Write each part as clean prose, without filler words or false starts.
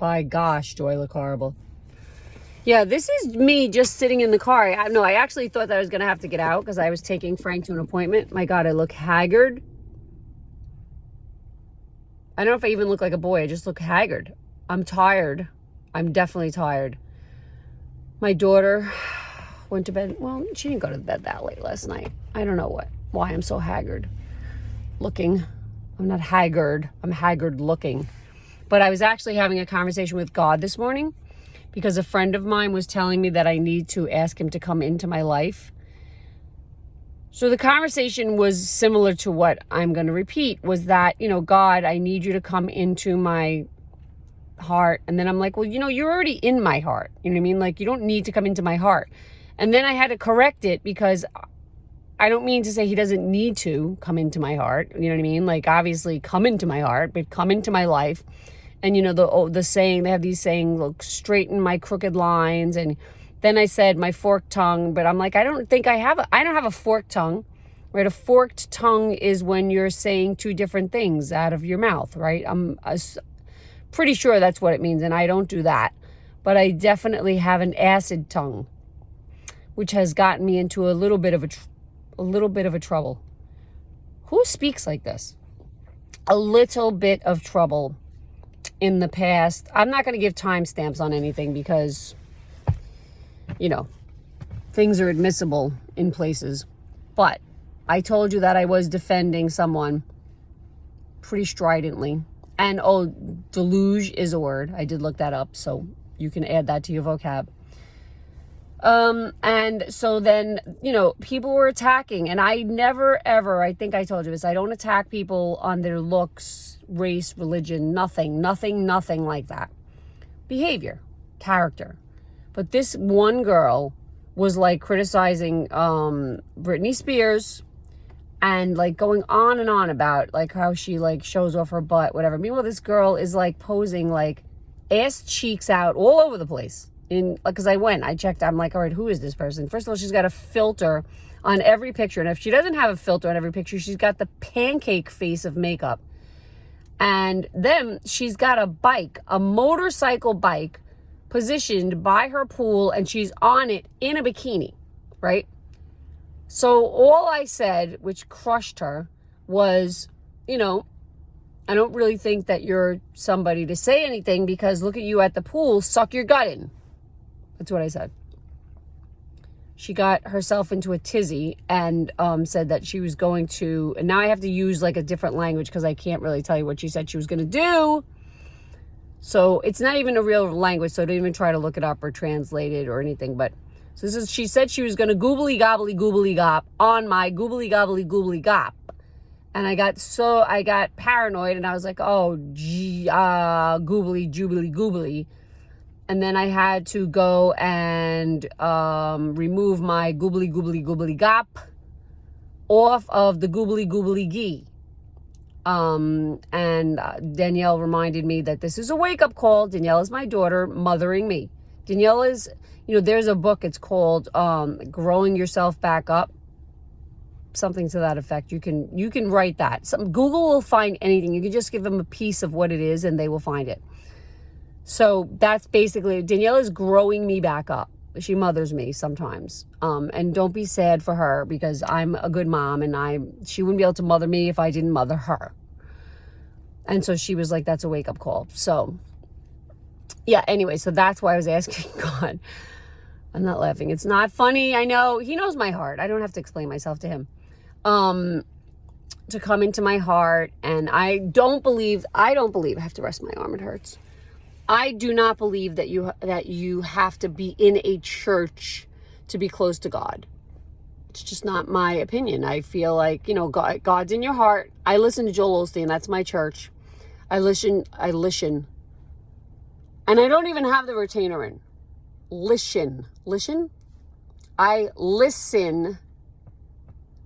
By gosh, do I look horrible. Yeah, this is me just sitting in the car. I actually thought that I was going to have to get out because I was taking Frank to an appointment. My God, I look haggard. I don't know if I even look like a boy. I just look haggard. I'm tired. I'm definitely tired. My daughter went to bed. Well, she didn't go to bed that late last night. I don't know why I'm so haggard looking. I'm not haggard. I'm haggard looking. But I was actually having a conversation with God this morning because a friend of mine was telling me that I need to ask him to come into my life. So the conversation was similar to what I'm going to repeat, was that, God, I need you to come into my heart. And then I'm like, well, you're already in my heart. You know what I mean? Like, you don't need to come into my heart. And then I had to correct it because I don't mean to say he doesn't need to come into my heart. You know what I mean? Like, obviously come into my heart, but come into my life. And the saying, they have these saying, look, straighten my crooked lines. And then I said my forked tongue, but I'm like, I don't have a forked tongue, right? A forked tongue is when you're saying two different things out of your mouth, right? I'm pretty sure that's what it means. And I don't do that, but I definitely have an acid tongue, which has gotten me into a little bit of a trouble. Who speaks like this? A little bit of trouble in the past. I'm not going to give timestamps on anything because, things are admissible in places. But I told you that I was defending someone pretty stridently. And, deluge is a word. I did look that up, so you can add that to your vocab. And so then, people were attacking, and I never, ever, I think I told you this, I don't attack people on their looks, race, religion, nothing like that. Behavior, character. But this one girl was like criticizing, Britney Spears and like going on and on about like how she like shows off her butt, whatever. Meanwhile, this girl is like posing like ass cheeks out all over the place. Because I checked, I'm like, all right, who is this person? First of all, she's got a filter on every picture. And if she doesn't have a filter on every picture, she's got the pancake face of makeup. And then she's got a motorcycle bike positioned by her pool, and she's on it in a bikini, right? So all I said, which crushed her, was, I don't really think that you're somebody to say anything because look at you at the pool, suck your gut in. That's what I said. She got herself into a tizzy and said that she was going to, and now I have to use like a different language because I can't really tell you what she said she was going to do. So it's not even a real language, so don't even try to look it up or translate it or anything. But so she said she was going to goobly gop on my goobly gop. And I got paranoid and I was like, oh, goobly. And then I had to go and remove my goobly gop off of the goobly gee. And Danielle reminded me that this is a wake-up call. Danielle is my daughter mothering me. Danielle is, there's a book, it's called Growing Yourself Back Up. Something to that effect. You can write that. Google will find anything. You can just give them a piece of what it is and they will find it. So that's basically, Danielle is growing me back up. She mothers me sometimes. And don't be sad for her because I'm a good mom and she wouldn't be able to mother me if I didn't mother her. And so she was like, that's a wake up call. So yeah, anyway, so that's why I was asking God. I'm not laughing. It's not funny. I know he knows my heart. I don't have to explain myself to him. To come into my heart. And I have to rest my arm. It hurts. I do not believe that you have to be in a church to be close to God. It's just not my opinion. I feel like, God's in your heart. I listen to Joel Osteen. That's my church. I listen. And I don't even have the retainer in. Listen. I listen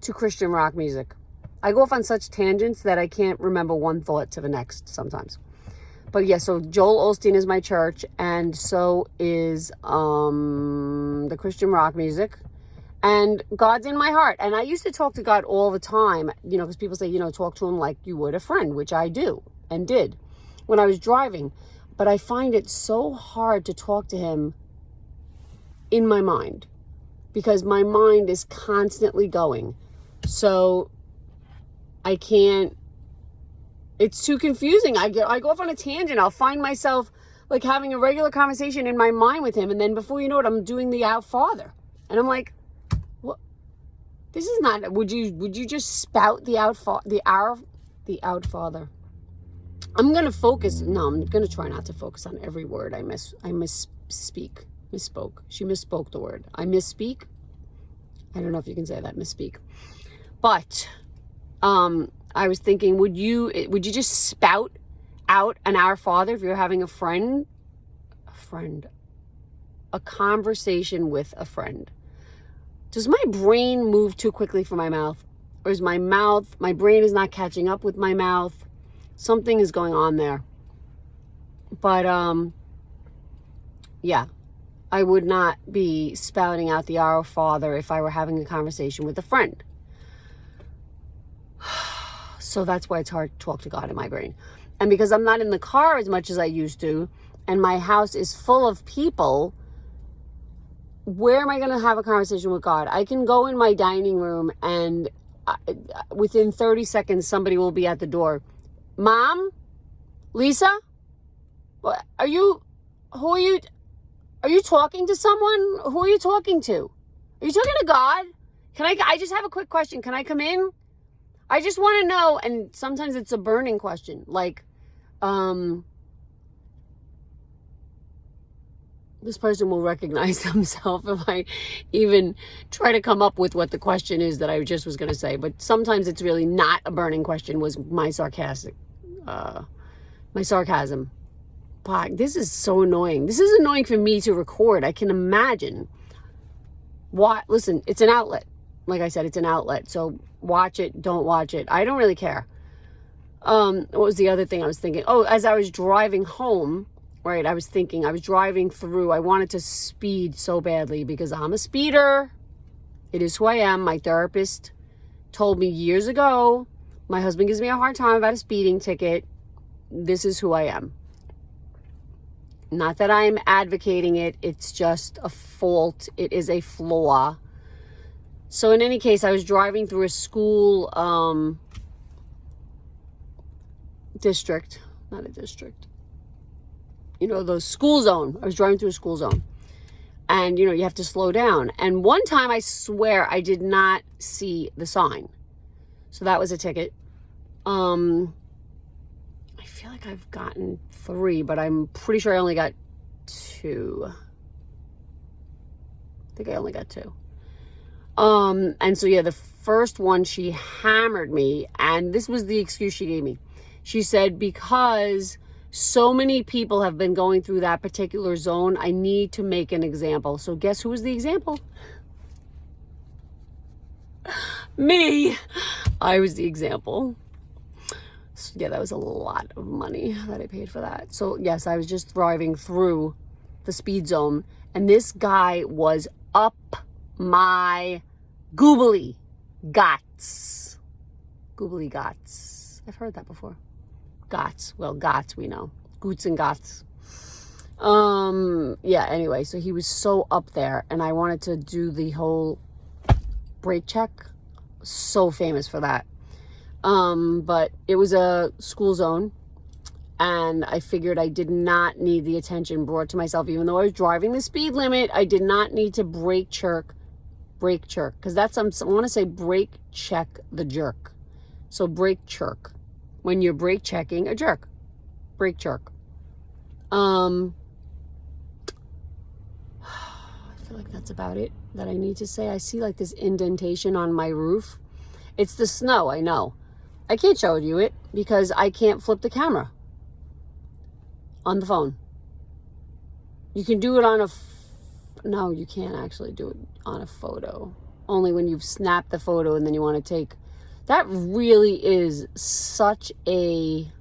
to Christian rock music. I go off on such tangents that I can't remember one thought to the next sometimes. But yeah, so Joel Osteen is my church, and so is the Christian rock music. And God's in my heart. And I used to talk to God all the time, because people say, talk to him like you would a friend, which I do and did when I was driving. But I find it so hard to talk to him in my mind because my mind is constantly going. So I can't, it's too confusing. I go off on a tangent. I'll find myself like having a regular conversation in my mind with him. And then before you know it, I'm doing the out father. And I'm like, what? This is not, would you just spout the out father? I'm going to focus. No, I'm going to try not to focus on every word I misspoke. She misspoke the word. I misspeak. I don't know if you can say that, misspeak. But I was thinking, would you just spout out an Our Father if you're having a conversation with a friend? Does my brain move too quickly for my mouth? Or is my brain is not catching up with my mouth? Something is going on there. But, yeah, I would not be spouting out the Our Father if I were having a conversation with a friend. So that's why it's hard to talk to God in my brain. And because I'm not in the car as much as I used to, and my house is full of people, where am I going to have a conversation with God? I can go in my dining room and within 30 seconds, somebody will be at the door. Mom? Lisa? Are you talking to someone? Who are you talking to? Are you talking to God? I just have a quick question. Can I come in? I just want to know. And sometimes it's a burning question. Like, this person will recognize themselves if I even try to come up with what the question is that I just was going to say. But sometimes it's really not a burning question, was my sarcasm. But this is so annoying. This is annoying for me to record. I can imagine. Listen, it's an outlet. Like I said, it's an outlet. So watch it, don't watch it. I don't really care. What was the other thing I was thinking? Oh, as I was driving home, right, I was driving through. I wanted to speed so badly because I'm a speeder. It is who I am. My therapist told me years ago, my husband gives me a hard time about a speeding ticket. This is who I am. Not that I'm advocating it. It's just a fault. It is a flaw. So in any case, I was driving through a school district. Not a district. The school zone. I was driving through a school zone. And, you have to slow down. And one time, I swear, I did not see the sign. So that was a ticket. I feel like I've gotten 3, but I'm pretty sure I only got 2. I think I only got 2. And so, yeah, the first one, she hammered me. And this was the excuse she gave me. She said, because so many people have been going through that particular zone, I need to make an example. So guess who was the example? Me. I was the example. So, yeah, that was a lot of money that I paid for that. So, yes, I was just driving through the speed zone. And this guy was up my goobly gots. Goobly gots. I've heard that before. Gots. Well, gots, we know. Goots and gots. Yeah, anyway, so he was so up there. And I wanted to do the whole brake check. So famous for that. But it was a school zone. And I figured I did not need the attention brought to myself. Even though I was driving the speed limit, I did not need to brake jerk. Because that's, I want to say brake check the jerk. So brake jerk. When you're brake checking a jerk. Brake jerk. I feel like that's about it that I need to say. I see like this indentation on my roof. It's the snow, I know. I can't show you it because I can't flip the camera on the phone. You can do it on no, you can't actually do it on a photo. Only when you've snapped the photo and then you want to take. That really is such a,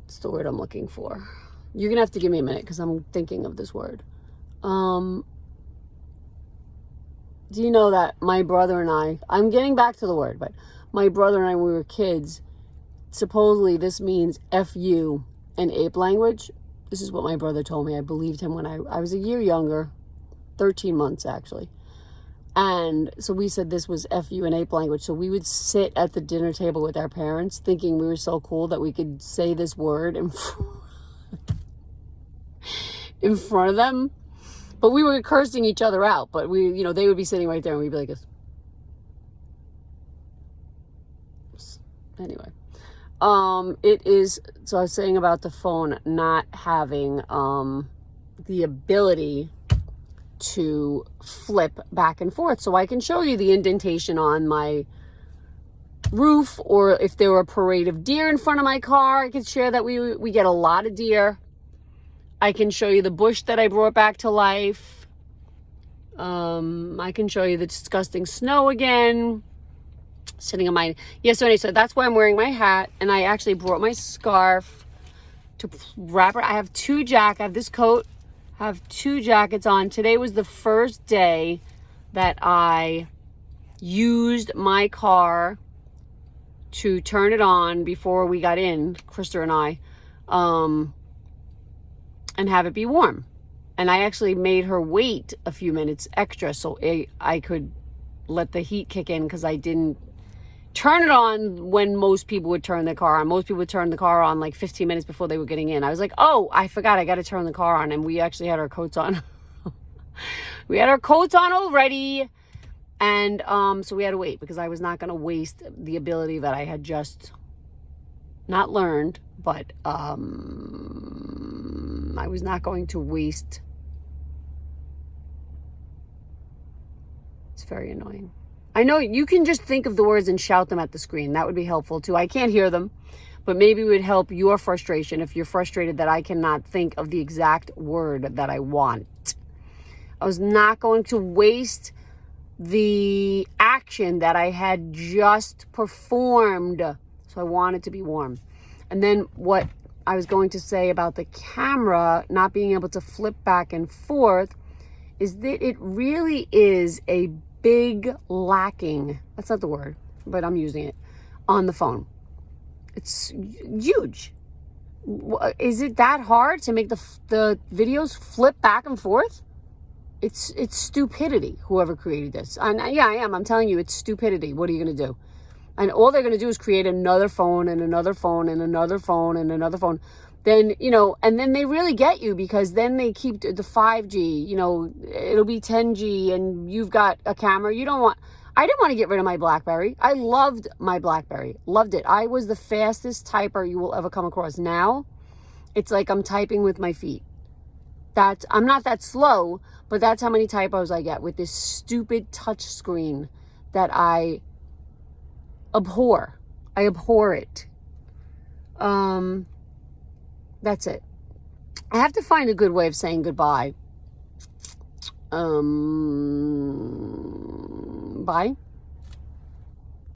what's the word I'm looking for? You're going to have to give me a minute because I'm thinking of this word. Do you know that my brother and I'm getting back to the word, but my brother and I, when we were kids, supposedly this means F you. and ape language. This is what my brother told me. I believed him when I was a year younger, 13 months actually. And so we said this was FU and ape language. So we would sit at the dinner table with our parents thinking we were so cool that we could say this word in front of them. But we were cursing each other out. But they would be sitting right there and we'd be like this. Anyway. It is, so I was saying about the phone not having the ability to flip back and forth. So I can show you the indentation on my roof, or if there were a parade of deer in front of my car, I could share that we get a lot of deer. I can show you the bush that I brought back to life. I can show you the disgusting snow again. Sitting on my, so anyway, so that's why I'm wearing my hat, and I actually brought my scarf to wrap it. I have I have this coat, I have 2 jackets on. Today was the first day that I used my car to turn it on before we got in, Krista and I, and have it be warm. And I actually made her wait a few minutes extra so I could let the heat kick in, because I didn't turn it on when most people would turn their car on. Most people would turn the car on like 15 minutes before they were getting in. I was like, oh, I forgot I got to turn the car on. And we actually had our coats on. We had our coats on already. And so we had to wait, because I was not going to waste the ability that I had just not learned, but I was not going to waste. It's very annoying. I know you can just think of the words and shout them at the screen. That would be helpful too. I can't hear them, but maybe it would help your frustration if you're frustrated that I cannot think of the exact word that I want. I was not going to waste the action that I had just performed. So I want it to be warm. And then what I was going to say about the camera not being able to flip back and forth is that it really is a big lacking, that's not the word, but I'm using it, on the phone. It's huge. Is it that hard to make the videos flip back and forth? It's stupidity, whoever created this. And yeah, I am. I'm telling you, it's stupidity. What are you going to do? And all they're going to do is create another phone and another phone and another phone and another phone. Then, and then they really get you, because then they keep the 5G, it'll be 10G and you've got a camera. I didn't want to get rid of my BlackBerry. I loved my BlackBerry. Loved it. I was the fastest typer you will ever come across. Now, it's like I'm typing with my feet. I'm not that slow, but that's how many typos I get with this stupid touch screen that I abhor. I abhor it. That's it. I have to find a good way of saying goodbye. Bye.